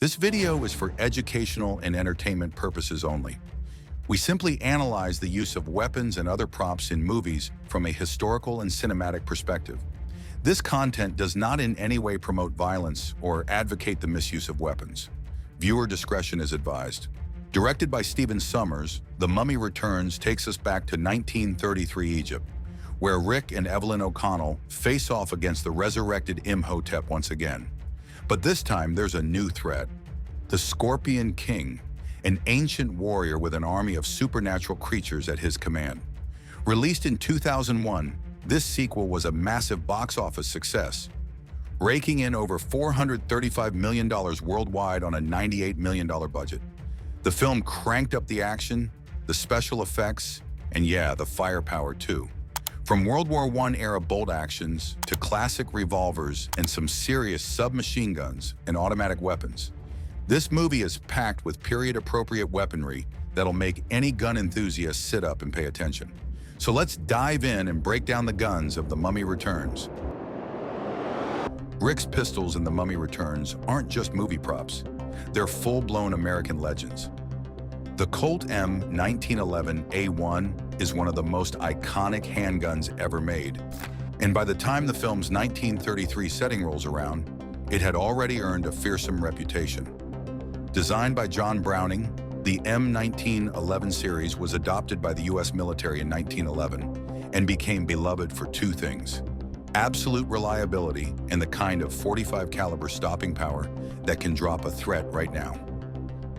This video is for educational and entertainment purposes only. We simply analyze the use of weapons and other props in movies from a historical and cinematic perspective. This content does not in any way promote violence or advocate the misuse of weapons. Viewer discretion is advised. Directed by Stephen Sommers, The Mummy Returns takes us back to 1933 Egypt, where Rick and Evelyn O'Connell face off against the resurrected Imhotep once again. But this time there's a new threat. The Scorpion King, an ancient warrior with an army of supernatural creatures at his command. Released in 2001, this sequel was a massive box office success, raking in over $435 million worldwide on a $98 million budget. The film cranked up the action, the special effects, and yeah, the firepower too. From World War I era bolt actions to classic revolvers and some serious submachine guns and automatic weapons, this movie is packed with period-appropriate weaponry that'll make any gun enthusiast sit up and pay attention. So let's dive in and break down the guns of The Mummy Returns. Rick's pistols in The Mummy Returns aren't just movie props. They're full-blown American legends. The Colt M1911A1 is one of the most iconic handguns ever made. And by the time the film's 1933 setting rolls around, it had already earned a fearsome reputation. Designed by John Browning, the M1911 series was adopted by the US military in 1911 and became beloved for two things: absolute reliability and the kind of .45 caliber stopping power that can drop a threat right now.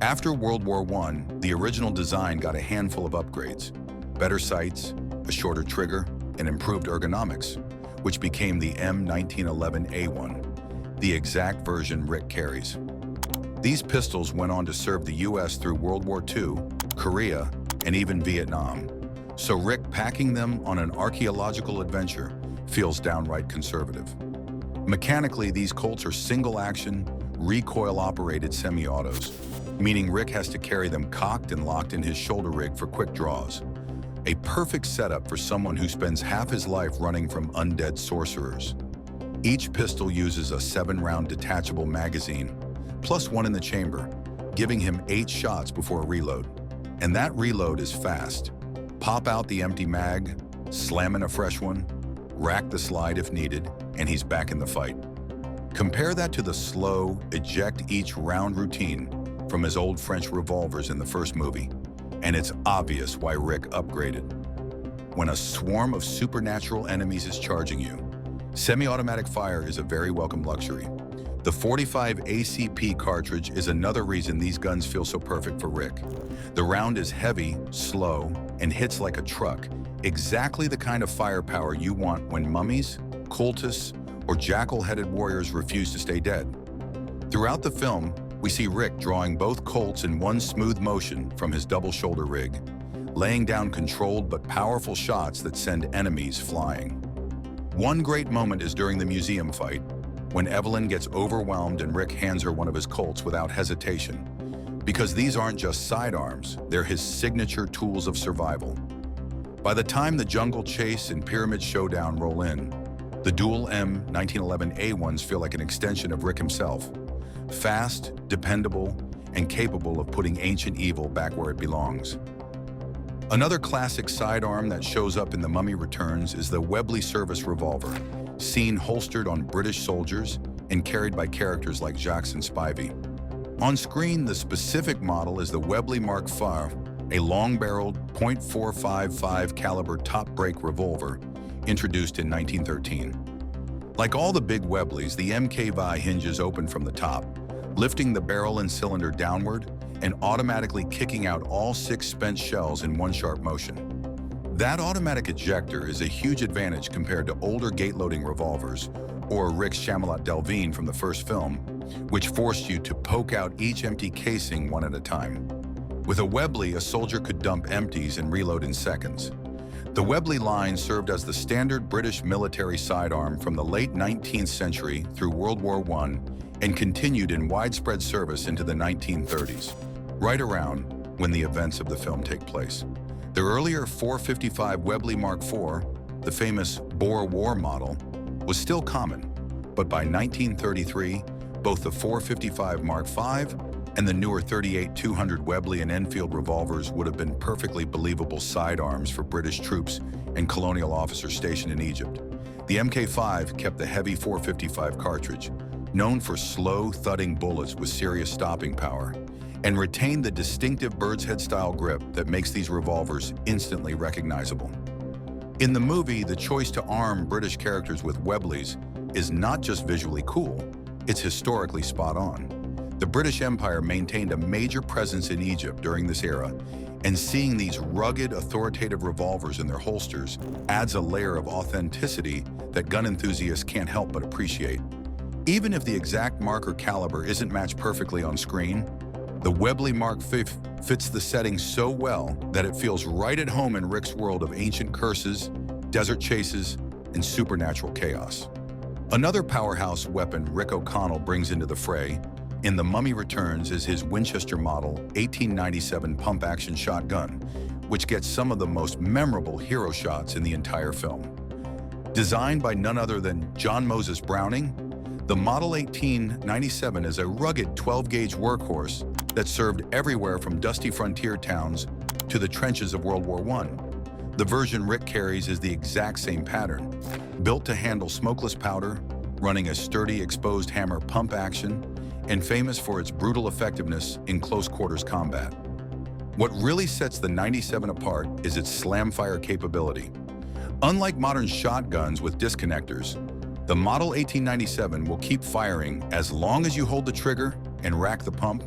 After World War I, the original design got a handful of upgrades: better sights, a shorter trigger, and improved ergonomics, which became the M1911A1, the exact version Rick carries. These pistols went on to serve the US through World War II, Korea, and even Vietnam. So Rick packing them on an archaeological adventure feels downright conservative. Mechanically, these Colts are single-action, recoil-operated semi-autos, meaning Rick has to carry them cocked and locked in his shoulder rig for quick draws. A perfect setup for someone who spends half his life running from undead sorcerers. Each pistol uses a 7-round detachable magazine, plus one in the chamber, giving him 8 shots before a reload. And that reload is fast. Pop out the empty mag, slam in a fresh one, rack the slide if needed, and he's back in the fight. Compare that to the slow, eject each round routine from his old French revolvers in the first movie, and it's obvious why Rick upgraded. When a swarm of supernatural enemies is charging you, semi-automatic fire is a very welcome luxury. The .45 ACP cartridge is another reason these guns feel so perfect for Rick. The round is heavy, slow, and hits like a truck, exactly the kind of firepower you want when mummies, cultists, or jackal-headed warriors refuse to stay dead. Throughout the film, we see Rick drawing both Colts in one smooth motion from his double shoulder rig, laying down controlled but powerful shots that send enemies flying. One great moment is during the museum fight, when Evelyn gets overwhelmed and Rick hands her one of his Colts without hesitation. Because these aren't just sidearms, they're his signature tools of survival. By the time the jungle chase and pyramid showdown roll in, the dual M1911A1s feel like an extension of Rick himself. Fast, dependable, and capable of putting ancient evil back where it belongs. Another classic sidearm that shows up in The Mummy Returns is the Webley Service revolver, seen holstered on British soldiers and carried by characters like Jacques and Spivey. On screen, the specific model is the Webley Mark IV, a long-barreled .455 caliber top-break revolver introduced in 1913. Like all the big Webleys, the MKV hinges open from the top, lifting the barrel and cylinder downward and automatically kicking out all 6 spent shells in one sharp motion. That automatic ejector is a huge advantage compared to older gate-loading revolvers or Rick's Chamelot Delvine from the first film, which forced you to poke out each empty casing one at a time. With a Webley, a soldier could dump empties and reload in seconds. The Webley line served as the standard British military sidearm from the late 19th century through World War I and continued in widespread service into the 1930s, right around when the events of the film take place. The earlier .455 Webley Mark IV, the famous Boer War model, was still common, but by 1933, Both the .455 Mark V and the newer .38-200 Webley and Enfield revolvers would have been perfectly believable sidearms for British troops and colonial officers stationed in Egypt. The Mk5 kept the heavy .455 cartridge, known for slow, thudding bullets with serious stopping power, and retained the distinctive bird's head-style grip that makes these revolvers instantly recognizable. In the movie, the choice to arm British characters with Webleys is not just visually cool, it's historically spot on. The British Empire maintained a major presence in Egypt during this era, and seeing these rugged, authoritative revolvers in their holsters adds a layer of authenticity that gun enthusiasts can't help but appreciate. Even if the exact mark or caliber isn't matched perfectly on screen, the Webley Mark V fits the setting so well that it feels right at home in Rick's world of ancient curses, desert chases, and supernatural chaos. Another powerhouse weapon Rick O'Connell brings into the fray in The Mummy Returns is his Winchester Model 1897 pump-action shotgun, which gets some of the most memorable hero shots in the entire film. Designed by none other than John Moses Browning, the Model 1897 is a rugged 12-gauge workhorse that served everywhere from dusty frontier towns to the trenches of World War I. The version Rick carries is the exact same pattern, built to handle smokeless powder, running a sturdy exposed hammer pump action, and famous for its brutal effectiveness in close quarters combat. What really sets the 97 apart is its slam-fire capability. Unlike modern shotguns with disconnectors, the Model 1897 will keep firing as long as you hold the trigger and rack the pump,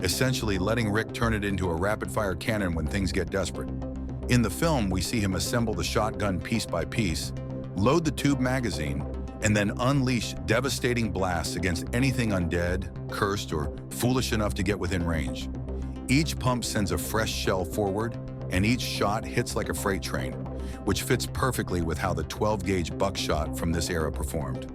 essentially letting Rick turn it into a rapid-fire cannon when things get desperate. In the film, we see him assemble the shotgun piece by piece, load the tube magazine, and then unleash devastating blasts against anything undead, cursed, or foolish enough to get within range. Each pump sends a fresh shell forward, and each shot hits like a freight train, which fits perfectly with how the 12-gauge buckshot from this era performed.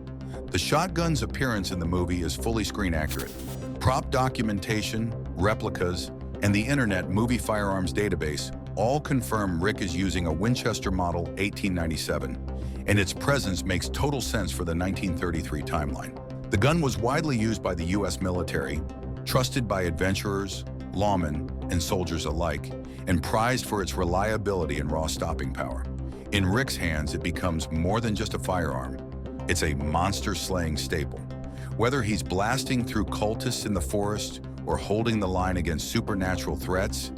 The shotgun's appearance in the movie is fully screen accurate. Prop documentation, replicas, and the Internet Movie Firearms database all confirm Rick is using a Winchester Model 1897, and its presence makes total sense for the 1933 timeline. The gun was widely used by the U.S. military, trusted by adventurers, lawmen, and soldiers alike, and prized for its reliability and raw stopping power. In Rick's hands, it becomes more than just a firearm. It's a monster-slaying staple. Whether he's blasting through cultists in the forest or holding the line against supernatural threats,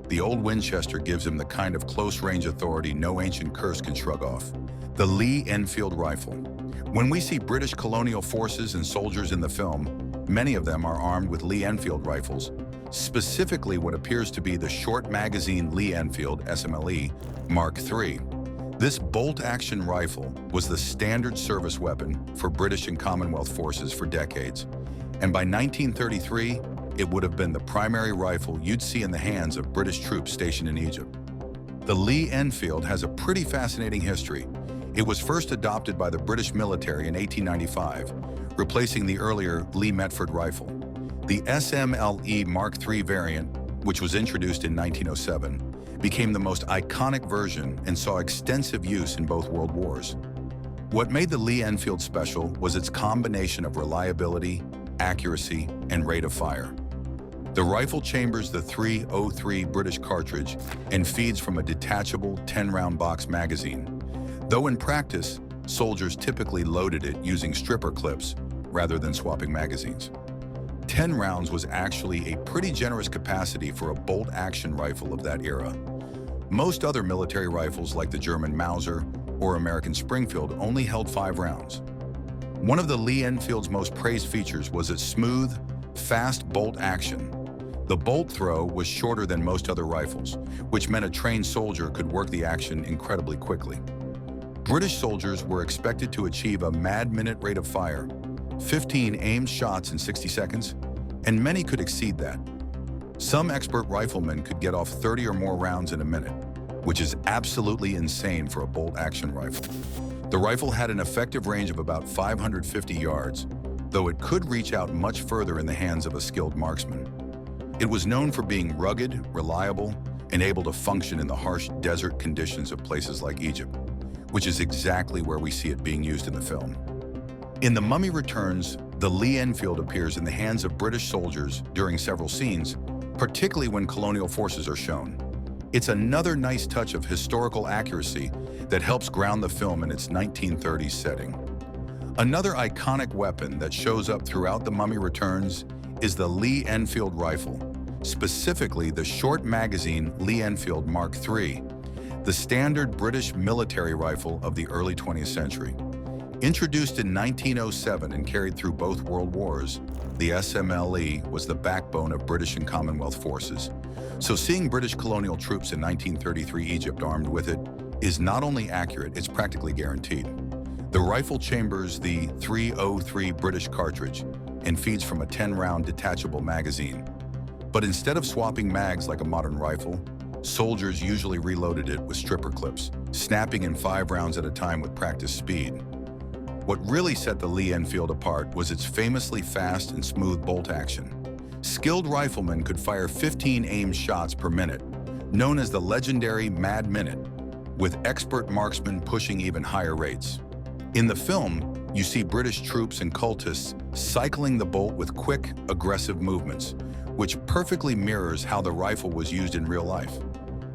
the old Winchester gives him the kind of close-range authority no ancient curse can shrug off. The Lee Enfield rifle. When we see British colonial forces and soldiers in the film, many of them are armed with Lee Enfield rifles, specifically what appears to be the short magazine Lee Enfield SMLE Mark III. This bolt-action rifle was the standard service weapon for British and Commonwealth forces for decades, and by 1933, it would have been the primary rifle you'd see in the hands of British troops stationed in Egypt. The Lee Enfield has a pretty fascinating history. It was first adopted by the British military in 1895, replacing the earlier Lee Metford rifle. The SMLE Mark III variant, which was introduced in 1907, became the most iconic version and saw extensive use in both world wars. What made the Lee Enfield special was its combination of reliability, accuracy, and rate of fire. The rifle chambers the .303 British cartridge and feeds from a detachable 10-round box magazine, though in practice, soldiers typically loaded it using stripper clips rather than swapping magazines. 10 rounds was actually a pretty generous capacity for a bolt-action rifle of that era. Most other military rifles like the German Mauser or American Springfield only held 5 rounds. One of the Lee Enfield's most praised features was its smooth, fast bolt action. The bolt throw was shorter than most other rifles, which meant a trained soldier could work the action incredibly quickly. British soldiers were expected to achieve a mad-minute rate of fire, 15 aimed shots in 60 seconds, and many could exceed that. Some expert riflemen could get off 30 or more rounds in a minute, which is absolutely insane for a bolt-action rifle. The rifle had an effective range of about 550 yards, though it could reach out much further in the hands of a skilled marksman. It was known for being rugged, reliable, and able to function in the harsh desert conditions of places like Egypt, which is exactly where we see it being used in the film. In The Mummy Returns, The Lee Enfield appears in the hands of British soldiers during several scenes, particularly when colonial forces are shown. It's another nice touch of historical accuracy that helps ground the film in its 1930s setting. Another iconic weapon that shows up throughout The Mummy Returns is the Lee Enfield rifle, specifically the short magazine Lee Enfield Mark III, the standard British military rifle of the early 20th century. Introduced in 1907 and carried through both World Wars, the SMLE was the backbone of British and Commonwealth forces. So seeing British colonial troops in 1933 Egypt armed with it is not only accurate, it's practically guaranteed. The rifle chambers the .303 British cartridge and feeds from a 10-round detachable magazine. But instead of swapping mags like a modern rifle, soldiers usually reloaded it with stripper clips, snapping in 5 rounds at a time with practiced speed. What really set the Lee Enfield apart was its famously fast and smooth bolt action. Skilled riflemen could fire 15 aimed shots per minute, known as the legendary Mad Minute, with expert marksmen pushing even higher rates. In the film, you see British troops and cultists cycling the bolt with quick, aggressive movements, which perfectly mirrors how the rifle was used in real life.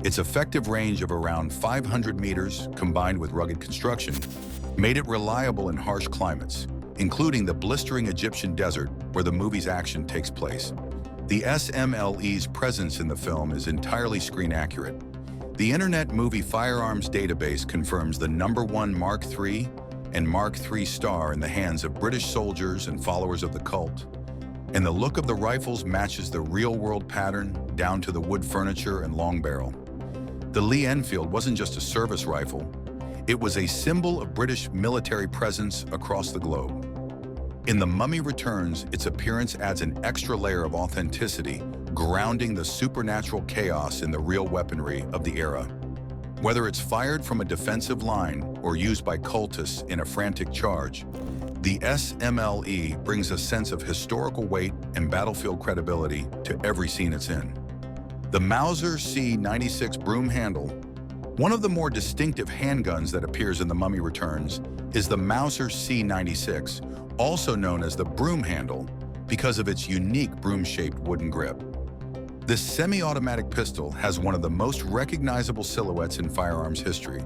Its effective range of around 500 meters, combined with rugged construction, made it reliable in harsh climates, including the blistering Egyptian desert where the movie's action takes place. The SMLE's presence in the film is entirely screen accurate. The Internet Movie Firearms database confirms the #1 Mark III and Mark III Star in the hands of British soldiers and followers of the cult. And the look of the rifles matches the real-world pattern down to the wood furniture and long barrel. The Lee Enfield wasn't just a service rifle, it was a symbol of British military presence across the globe. In The Mummy Returns, its appearance adds an extra layer of authenticity, grounding the supernatural chaos in the real weaponry of the era. Whether it's fired from a defensive line or used by cultists in a frantic charge, the SMLE brings a sense of historical weight and battlefield credibility to every scene it's in. The Mauser C96 broom handle, one of the more distinctive handguns that appears in The Mummy Returns, is the Mauser C96, also known as the broom handle because of its unique broom-shaped wooden grip. This semi-automatic pistol has one of the most recognizable silhouettes in firearms history,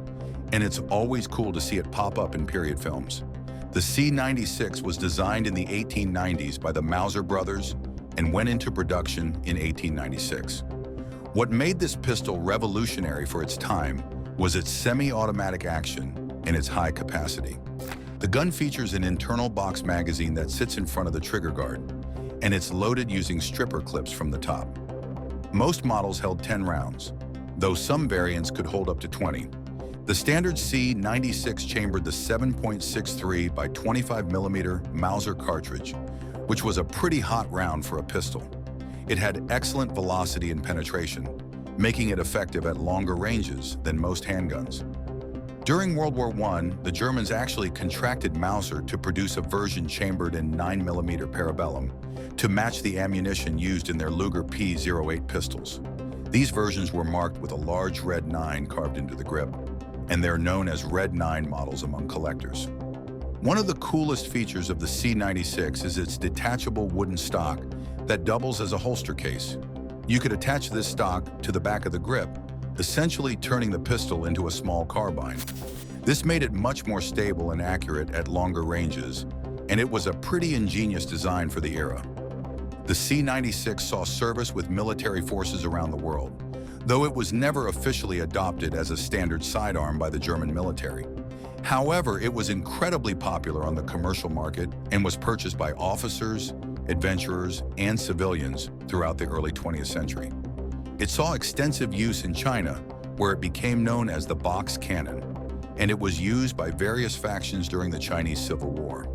and it's always cool to see it pop up in period films. The C96 was designed in the 1890s by the Mauser brothers and went into production in 1896. What made this pistol revolutionary for its time was its semi-automatic action and its high capacity. The gun features an internal box magazine that sits in front of the trigger guard, and it's loaded using stripper clips from the top. Most models held 10 rounds, though some variants could hold up to 20. The standard C96 chambered the 7.63 by 25mm Mauser cartridge, which was a pretty hot round for a pistol. It had excellent velocity and penetration, making it effective at longer ranges than most handguns. During World War I, the Germans actually contracted Mauser to produce a version chambered in 9mm parabellum to match the ammunition used in their Luger P08 pistols. These versions were marked with a large red 9 carved into the grip, and they're known as Red 9 models among collectors. One of the coolest features of the C96 is its detachable wooden stock that doubles as a holster case. You could attach this stock to the back of the grip, essentially turning the pistol into a small carbine. This made it much more stable and accurate at longer ranges, and it was a pretty ingenious design for the era. The C96 saw service with military forces around the world, though it was never officially adopted as a standard sidearm by the German military. However, it was incredibly popular on the commercial market and was purchased by officers, adventurers, and civilians throughout the early 20th century. It saw extensive use in China, where it became known as the box cannon, and it was used by various factions during the Chinese Civil War.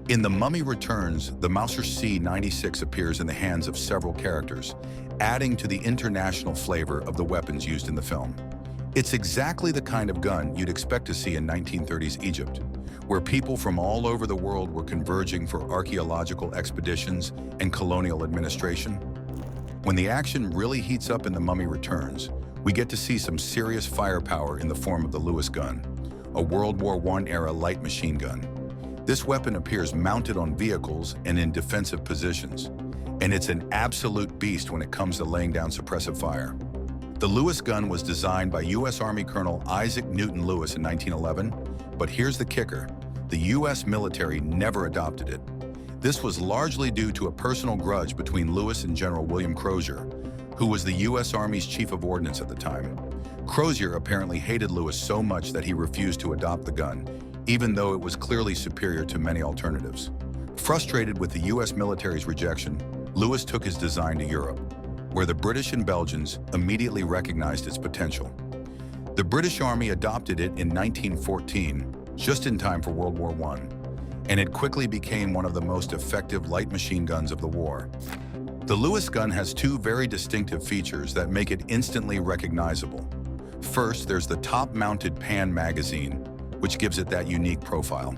In The Mummy Returns, the Mauser C96 appears in the hands of several characters, adding to the international flavor of the weapons used in the film. It's exactly the kind of gun you'd expect to see in 1930s Egypt, where people from all over the world were converging for archaeological expeditions and colonial administration. When the action really heats up in The Mummy Returns, we get to see some serious firepower in the form of the Lewis gun, a World War I-era light machine gun. This weapon appears mounted on vehicles and in defensive positions, and it's an absolute beast when it comes to laying down suppressive fire. The Lewis gun was designed by U.S. Army Colonel Isaac Newton Lewis in 1911, but here's the kicker: the U.S. military never adopted it. This was largely due to a personal grudge between Lewis and General William Crozier, who was the U.S. Army's chief of ordnance at the time. Crozier apparently hated Lewis so much that he refused to adopt the gun, even though it was clearly superior to many alternatives. Frustrated with the U.S. military's rejection, Lewis took his design to Europe, where the British and Belgians immediately recognized its potential. The British Army adopted it in 1914, just in time for World War I, and it quickly became one of the most effective light machine guns of the war. The Lewis gun has two very distinctive features that make it instantly recognizable. First, there's the top-mounted pan magazine, which gives it that unique profile.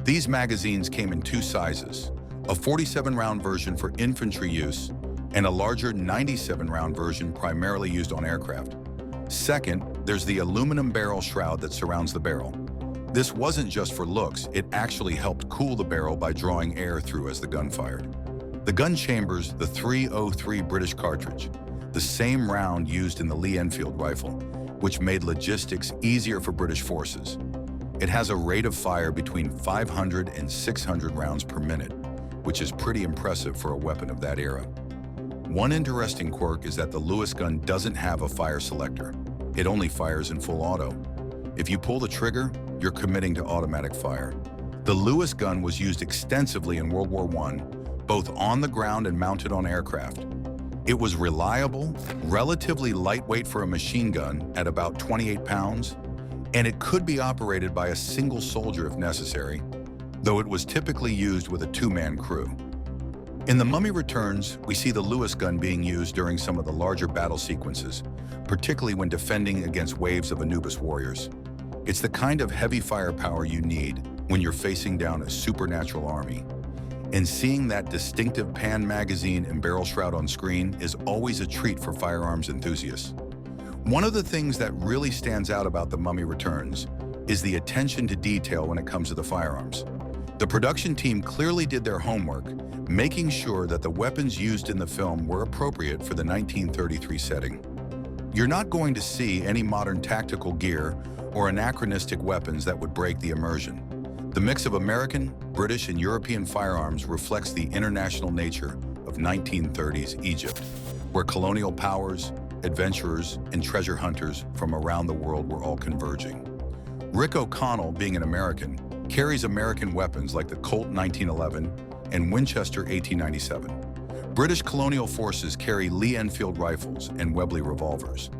These magazines came in two sizes, a 47-round version for infantry use and a larger 97-round version primarily used on aircraft. Second, there's the aluminum barrel shroud that surrounds the barrel. This wasn't just for looks, it actually helped cool the barrel by drawing air through as the gun fired. The gun chambers the .303 British cartridge, the same round used in the Lee Enfield rifle, which made logistics easier for British forces. It has a rate of fire between 500 and 600 rounds per minute, which is pretty impressive for a weapon of that era. One interesting quirk is that the Lewis gun doesn't have a fire selector. It only fires in full auto. If you pull the trigger, you're committing to automatic fire. The Lewis gun was used extensively in World War I, both on the ground and mounted on aircraft. It was reliable, relatively lightweight for a machine gun at about 28 pounds, and it could be operated by a single soldier if necessary, though it was typically used with a two-man crew. In The Mummy Returns, we see the Lewis gun being used during some of the larger battle sequences, particularly when defending against waves of Anubis warriors. It's the kind of heavy firepower you need when you're facing down a supernatural army. And seeing that distinctive pan magazine and barrel shroud on screen is always a treat for firearms enthusiasts. One of the things that really stands out about The Mummy Returns is the attention to detail when it comes to the firearms. The production team clearly did their homework, making sure that the weapons used in the film were appropriate for the 1933 setting. You're not going to see any modern tactical gear or anachronistic weapons that would break the immersion. The mix of American, British, and European firearms reflects the international nature of 1930s Egypt, where colonial powers, adventurers, and treasure hunters from around the world were all converging. Rick O'Connell, being an American, carries American weapons like the Colt 1911 and Winchester 1897. British colonial forces carry Lee Enfield rifles and Webley revolvers.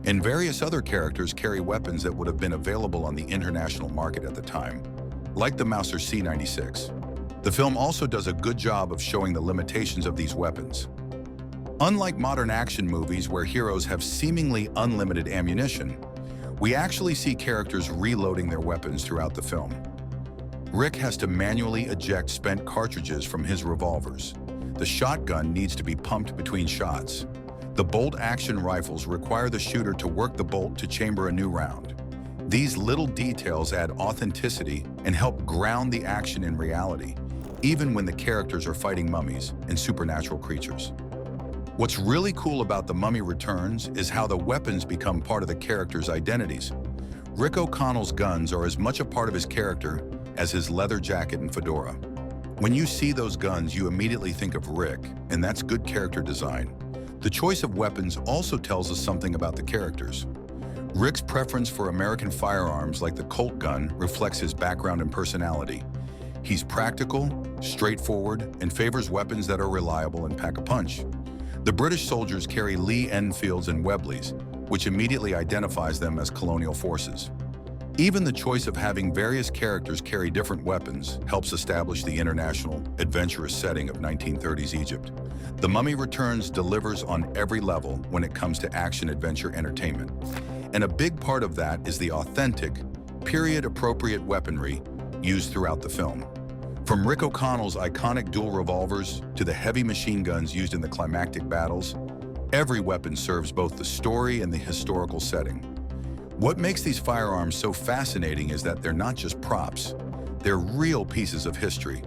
And various other characters carry weapons that would have been available on the international market at the time, like the Mauser C96. The film also does a good job of showing the limitations of these weapons. Unlike modern action movies where heroes have seemingly unlimited ammunition, we actually see characters reloading their weapons throughout the film. Rick has to manually eject spent cartridges from his revolvers. The shotgun needs to be pumped between shots. The bolt-action rifles require the shooter to work the bolt to chamber a new round. These little details add authenticity and help ground the action in reality, even when the characters are fighting mummies and supernatural creatures. What's really cool about The Mummy Returns is how the weapons become part of the characters' identities. Rick O'Connell's guns are as much a part of his character as his leather jacket and fedora. When you see those guns, you immediately think of Rick, and that's good character design. The choice of weapons also tells us something about the characters. Rick's preference for American firearms like the Colt gun reflects his background and personality. He's practical, straightforward, and favors weapons that are reliable and pack a punch. The British soldiers carry Lee Enfields and Webleys, which immediately identifies them as colonial forces. Even the choice of having various characters carry different weapons helps establish the international, adventurous setting of 1930s Egypt. The Mummy Returns delivers on every level when it comes to action-adventure entertainment. And a big part of that is the authentic, period-appropriate weaponry used throughout the film. From Rick O'Connell's iconic dual revolvers to the heavy machine guns used in the climactic battles, every weapon serves both the story and the historical setting. What makes these firearms so fascinating is that they're not just props. They're real pieces of history.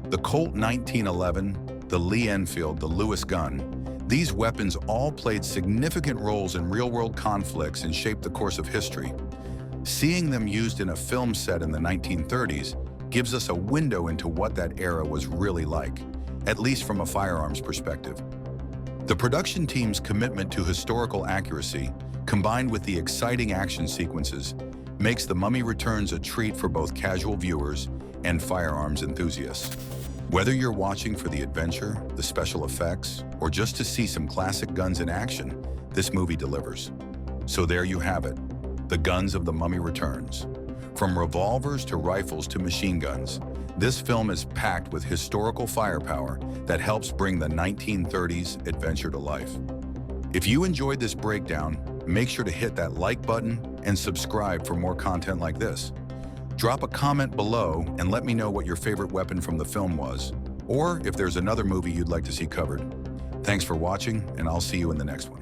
The Colt 1911, the Lee Enfield, the Lewis gun, these weapons all played significant roles in real-world conflicts and shaped the course of history. Seeing them used in a film set in the 1930s gives us a window into what that era was really like, at least from a firearms perspective. The production team's commitment to historical accuracy, combined with the exciting action sequences, makes The Mummy Returns a treat for both casual viewers and firearms enthusiasts. Whether you're watching for the adventure, the special effects, or just to see some classic guns in action, this movie delivers. So there you have it, The Guns of The Mummy Returns. From revolvers to rifles to machine guns, this film is packed with historical firepower that helps bring the 1930s adventure to life. If you enjoyed this breakdown, make sure to hit that like button and subscribe for more content like this. Drop a comment below and let me know what your favorite weapon from the film was, or if there's another movie you'd like to see covered. Thanks for watching, and I'll see you in the next one.